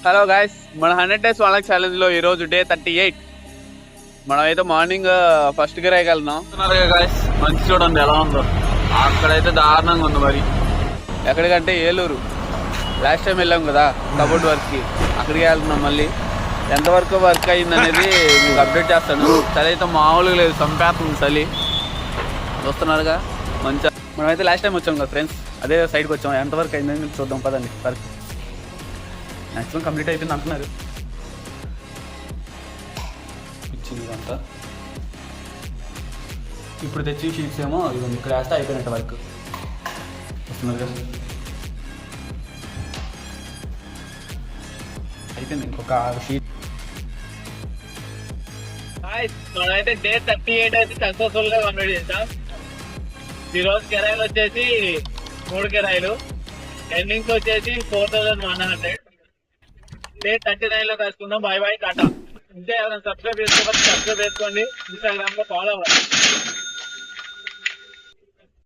Hello guys, మన 100 days వాళ్ళకి challenge లో ఈ రోజు డే 38. మనం అయితే మార్నింగ్ ఫస్ట్ కి రాయగలుగుతున్నాం గాయస్. మంచి చూడండి ఎలా ఉందో, అక్కడైతే దారుణంగా ఉంది. మరి ఎక్కడికంటే ఏలూరు. లాస్ట్ టైం వెళ్ళాం కదా కబోర్డ్ వర్క్ కి, అక్కడికి వెళ్తున్నాం. మళ్ళీ ఎంతవరకు వర్క్ అయింది అనేది మీకు అప్డేట్ చేస్తాను. చలి అయితే మామూలుగా లేదు, సంపేస్తుంది చలి. చూస్తున్నారుగా మంచిగా. మనమైతే లాస్ట్ టైం వచ్చాం కదా ఫ్రెండ్స్, అదే సైడ్కి వచ్చాం. ఎంతవరకు అయిందని మీకు చూద్దాం పదండి. వర్క్ మ్యాక్సిమం కంప్లీట్ అయిపోయింది అంటున్నారు. ఇచ్చింది అంతా. ఇప్పుడు తెచ్చి షీట్స్ ఏమో ఇవన్నీ ఇక్కడ వేస్తే అయిపోయినట్టు వర్క్. వస్తున్నారు కదా, అయిపోయింది. ఇంకొక షీట్. మనమైతే డే 38 అయితే సక్సెస్ఫుల్ గా కంప్లీట్ చేసాం. ఈ రోజు కిరాయిలు వచ్చేసి 3 కిరాయిలు, ఎర్నింగ్స్ వచ్చేసి 4100. డే 39 లో కలుసుకుందాం. Bye bye, tata. ఇంకా ఎవరైనా సబ్స్క్రైబ్ చేసుకోండి, ఇన్స్టాగ్రామ్ లో ఫాలో అవ్వండి.